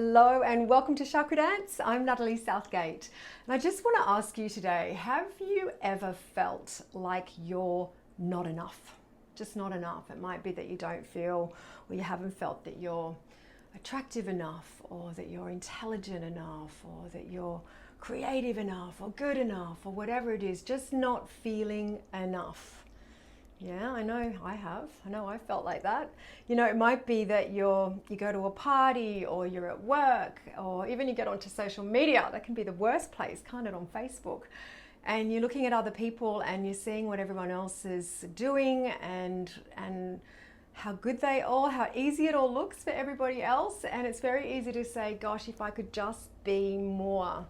Hello and welcome to Chakradance. I'm Natalie Southgate. And I just want to ask you today, have you ever felt like you're not enough? Just not enough. It might be that you don't feel, or you haven't felt that you're attractive enough, or that you're intelligent enough, or that you're creative enough, or good enough, or whatever it is, just not feeling enough. Yeah, I know I have. I know I felt like that. You know, it might be that you go to a party, or you're at work, or even you get onto social media. That can be the worst place, can't it, on Facebook? And you're looking at other people and you're seeing what everyone else is doing and how good they are, how easy it all looks for everybody else. And it's very easy to say, gosh, if I could just be more,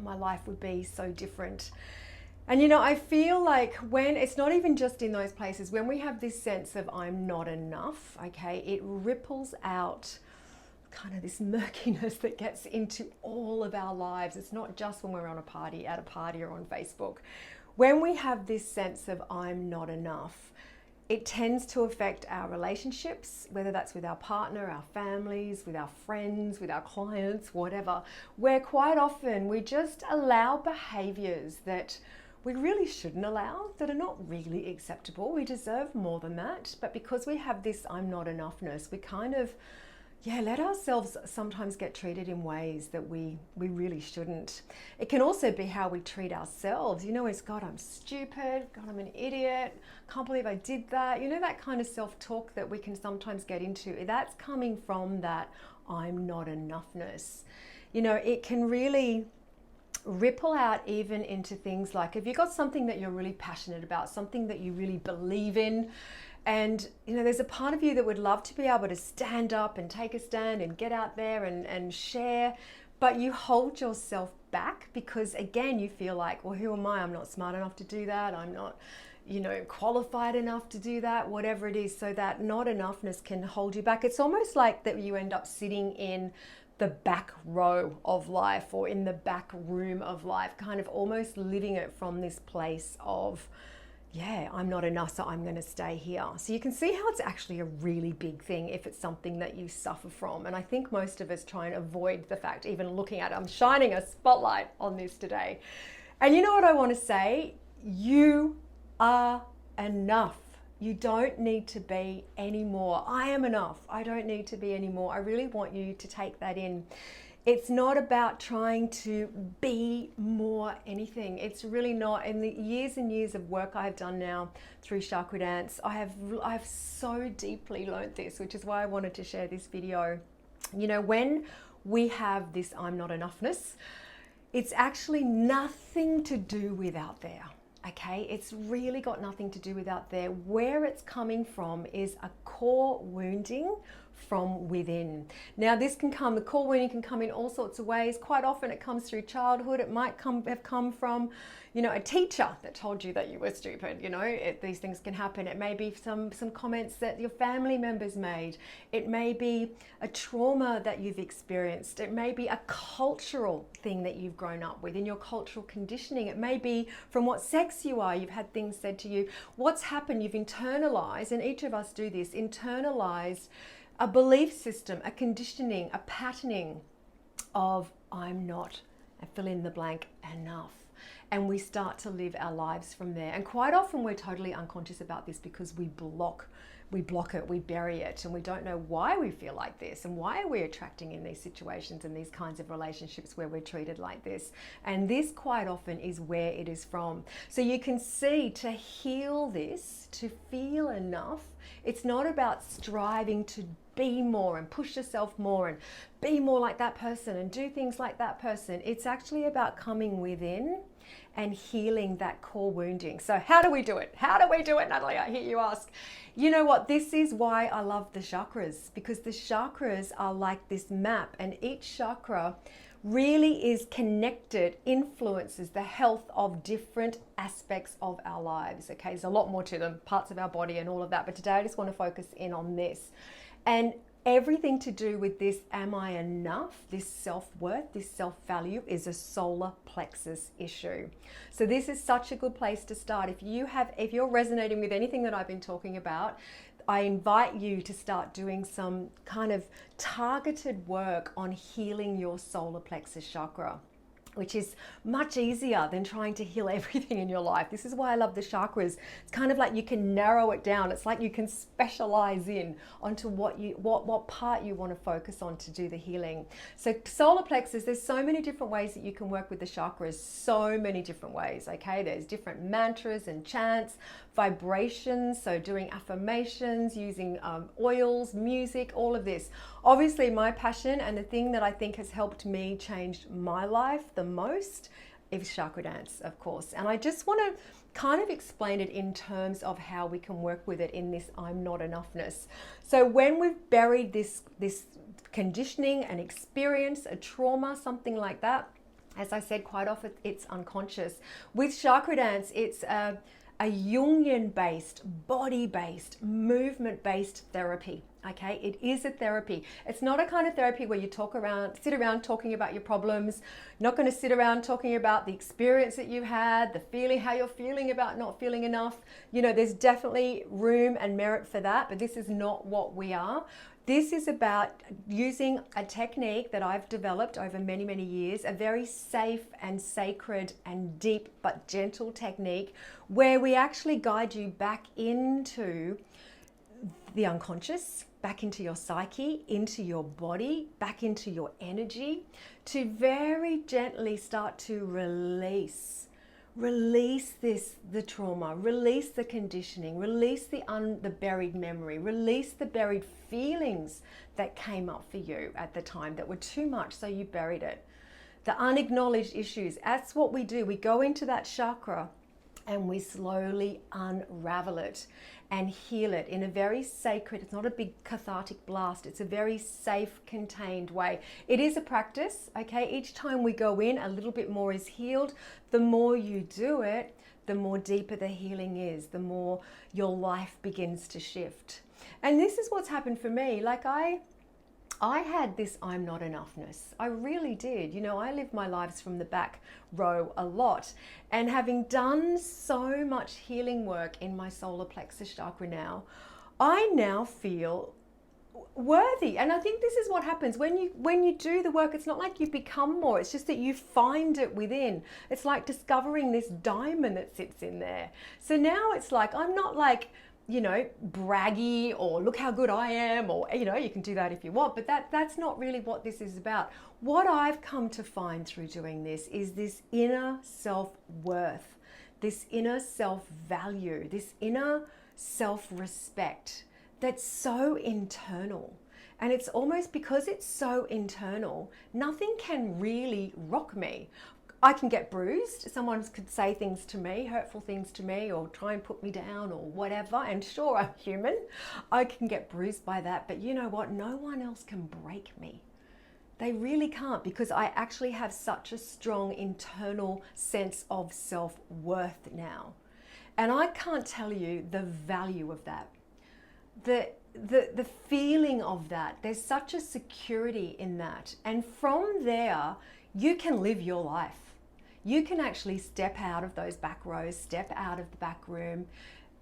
my life would be so different. And you know, I feel like when it's not even just in those places, when we have this sense of I'm not enough, okay, it ripples out kind of this murkiness that gets into all of our lives. It's not just when we're on a party, at a party, or on Facebook. When we have this sense of I'm not enough, it tends to affect our relationships, whether that's with our partner, our families, with our friends, with our clients, whatever, where quite often we just allow behaviors that we really shouldn't allow, that are not really acceptable. We deserve more than that. But because we have this I'm not enoughness, we kind of, let ourselves sometimes get treated in ways that we really shouldn't. It can also be how we treat ourselves. You know, it's God, I'm stupid, God, I'm an idiot, can't believe I did that. You know, that kind of self-talk that we can sometimes get into, that's coming from that I'm not enoughness. You know, it can really ripple out even into things like, if you've got something that you're really passionate about, something that you really believe in, and you know, there's a part of you that would love to be able to stand up and take a stand and get out there and share, but you hold yourself back because again, you feel like, well, who am I? I'm not smart enough to do that. I'm not, you know, qualified enough to do that, whatever it is. So that not enoughness can hold you back. It's almost like that you end up sitting in the back row of life or in the back room of life, kind of almost living it from this place of, I'm not enough, so I'm going to stay here. So you can see how it's actually a really big thing if it's something that you suffer from. And I think most of us try and avoid the fact, even looking at it. I'm shining a spotlight on this today. And you know what I want to say? You are enough. You don't need to be any more. I am enough. I don't need to be any more. I really want you to take that in. It's not about trying to be more anything. It's really not. In the years and years of work I've done now through Chakradance, I've so deeply learned this, which is why I wanted to share this video. You know, when we have this I'm not enoughness, it's actually nothing to do with out there. Okay, it's really got nothing to do with out there. Where it's coming from is a core wounding from within. Now this can come, the core wounding can come in all sorts of ways. Quite often it comes through childhood. It might have come from, you know, a teacher that told you that you were stupid. You know, these things can happen. It may be some comments that your family members made. It may be a trauma that you've experienced. It may be a cultural thing that you've grown up with in your cultural conditioning. It may be from what sex you are. You've had things said to you. What's happened? You've internalized, and each of us do this, internalized a belief system, a conditioning, a patterning of I'm not, and fill in the blank, enough. And we start to live our lives from there. And quite often we're totally unconscious about this because we block it, we bury it, and we don't know why we feel like this and why we're attracting in these situations and these kinds of relationships where we're treated like this. And this quite often is where it is from. So you can see, to heal this, to feel enough, it's not about striving to be more and push yourself more and be more like that person and do things like that person. It's actually about coming within and healing that core wounding. So how do we do it? How do we do it, Natalie? I hear you ask. You know what? This is why I love the chakras, because the chakras are like this map, and each chakra really is connected, influences the health of different aspects of our lives. Okay, there's a lot more to them, parts of our body and all of that, but today I just want to focus in on this. And everything to do with this am I enough, this self-worth, this self-value is a solar plexus issue. So this is such a good place to start. If you're resonating with anything that I've been talking about, I invite you to start doing some kind of targeted work on healing your solar plexus chakra, which is much easier than trying to heal everything in your life. This is why I love the chakras. It's kind of like you can narrow it down. It's like you can specialize in onto what part you want to focus on to do the healing. So solar plexus, there's so many different ways that you can work with the chakras, so many different ways, okay? There's different mantras and chants, vibrations, so doing affirmations, using oils, music, all of this. Obviously, my passion and the thing that I think has helped me change my life the most is Chakradance, of course. And I just want to kind of explain it in terms of how we can work with it in this I'm not enoughness. So when we've buried this conditioning, an experience, a trauma, something like that, as I said, quite often it's unconscious. With Chakradance, it's a Jungian-based, body-based, movement-based therapy. Okay, it is a therapy. It's not a kind of therapy where you sit around talking about your problems. You're not going to sit around talking about the experience that you had, the feeling, how you're feeling about not feeling enough. You know, there's definitely room and merit for that, but this is not what we are. This is about using a technique that I've developed over many, many years, a very safe and sacred and deep but gentle technique where we actually guide you back into the unconscious, back into your psyche, into your body, back into your energy, to very gently start to release the trauma, release the conditioning, release the buried memory, release the buried feelings that came up for you at the time that were too much, so you buried it. The unacknowledged issues, that's what we do. We go into that chakra and we slowly unravel it and heal it in a very sacred, it's not a big cathartic blast, it's a very safe, contained way. It is a practice, okay? Each time we go in, a little bit more is healed. The more you do it, the more deeper the healing is, the more your life begins to shift. And this is what's happened for me. Like I had this I'm not enoughness. I really did. You know, I lived my lives from the back row a lot. And having done so much healing work in my solar plexus chakra now, I now feel worthy. And I think this is what happens when you do the work. It's not like you become more, it's just that you find it within. It's like discovering this diamond that sits in there. So now it's like, I'm not like, you know, braggy or look how good I am, or, you know, you can do that if you want, but that's not really what this is about. What I've come to find through doing this is this inner self-worth, this inner self-value, this inner self-respect that's so internal. And it's almost because it's so internal, nothing can really rock me. I can get bruised. Someone could say things to me, hurtful things to me, or try and put me down or whatever. And sure, I'm human. I can get bruised by that. But you know what? No one else can break me. They really can't, because I actually have such a strong internal sense of self-worth now. And I can't tell you the value of that. The feeling of that. There's such a security in that. And from there, you can live your life. You can actually step out of those back rows, step out of the back room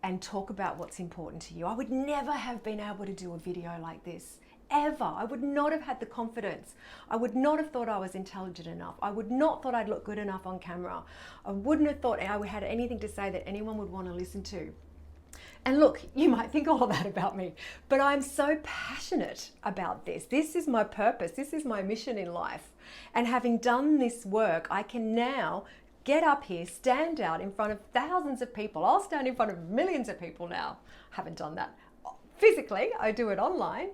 and talk about what's important to you. I would never have been able to do a video like this, ever. I would not have had the confidence. I would not have thought I was intelligent enough. I would not thought I'd look good enough on camera. I wouldn't have thought I had anything to say that anyone would want to listen to. And look, you might think all of that about me, but I'm so passionate about this. This is my purpose. This is my mission in life. And having done this work, I can now get up here, stand out in front of thousands of people. I'll stand in front of millions of people now. I haven't done that physically. I do it online,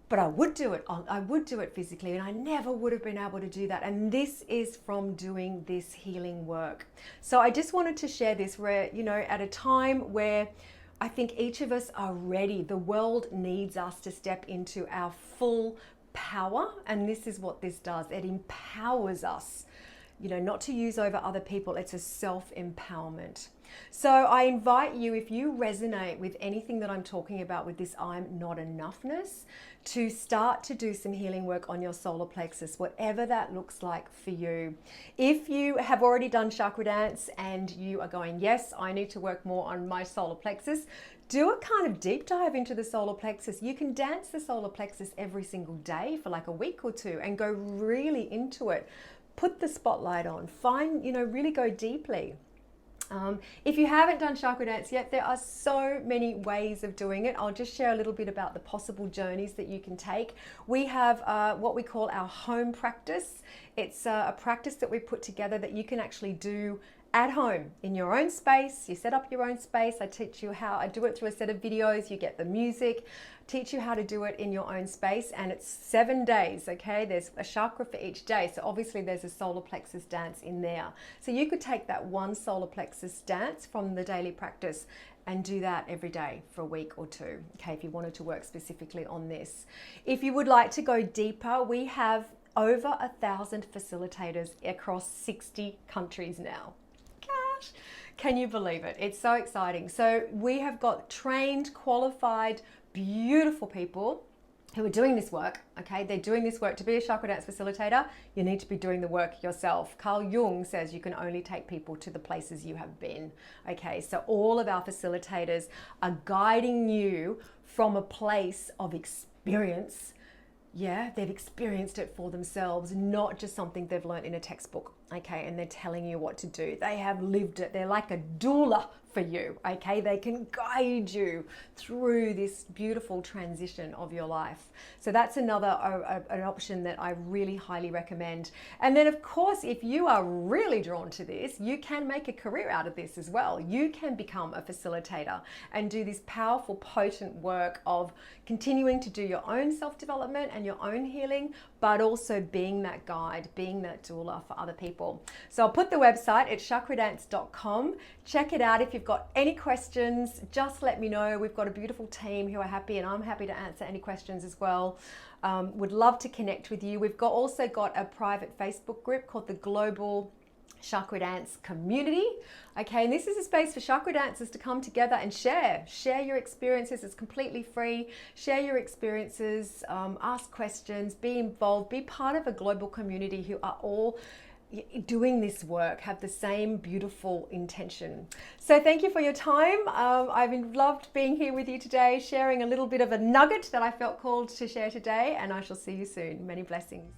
but I would do it physically, and I never would have been able to do that. And this is from doing this healing work. So I just wanted to share this where, you know, at a time where I think each of us are ready. The world needs us to step into our full power, and this is what this does. It empowers us. not to use over other people. It's a self-empowerment. So I invite you, if you resonate with anything that I'm talking about with this I'm not enoughness, to start to do some healing work on your solar plexus, whatever that looks like for you. If you have already done Chakradance and you are going, yes, I need to work more on my solar plexus, do a kind of deep dive into the solar plexus. You can dance the solar plexus every single day for like a week or two and go really into it. Put the spotlight on, really go deeply. If you haven't done Chakradance yet, there are so many ways of doing it. I'll just share a little bit about the possible journeys that you can take. We have what we call our home practice. It's a practice that we put together that you can actually do at home in your own space. You set up your own space. I teach you how. I do it through a set of videos. You get the music, teach you how to do it in your own space, and it's 7 days, okay? There's a chakra for each day, so obviously there's a solar plexus dance in there. So you could take that one solar plexus dance from the daily practice and do that every day for a week or two, okay, if you wanted to work specifically on this. If you would like to go deeper, we have over 1,000 facilitators across 60 countries now. Gosh, can you believe it? It's so exciting. So we have got trained, qualified, beautiful people who are doing this work, okay? They're doing this work. To be a Chakradance facilitator, you need to be doing the work yourself. Carl Jung says you can only take people to the places you have been, okay? So all of our facilitators are guiding you from a place of experience. Yeah, they've experienced it for themselves, not just something they've learned in a textbook, okay? And they're telling you what to do. They have lived it. They're like a doula for you, okay? They can guide you through this beautiful transition of your life. So that's another an option that I really highly recommend. And then of course, if you are really drawn to this, you can make a career out of this as well. You can become a facilitator and do this powerful, potent work of continuing to do your own self-development and your own healing, but also being that guide, being that doula for other people. So I'll put the website at chakradance.com. Check it out. If you've got any questions, just let me know. We've got a beautiful team who are happy, and I'm happy to answer any questions as well. Would love to connect with you. We've also got a private Facebook group called the Global Chakradance Community. Okay, and this is a space for Chakradancers to come together and share your experiences. It's completely free. Share your experiences, ask questions, be involved, be part of a global community who are all doing this work, have the same beautiful intention. So thank you for your time. I've loved being here with you today, sharing a little bit of a nugget that I felt called to share today, and I shall see you soon. Many blessings.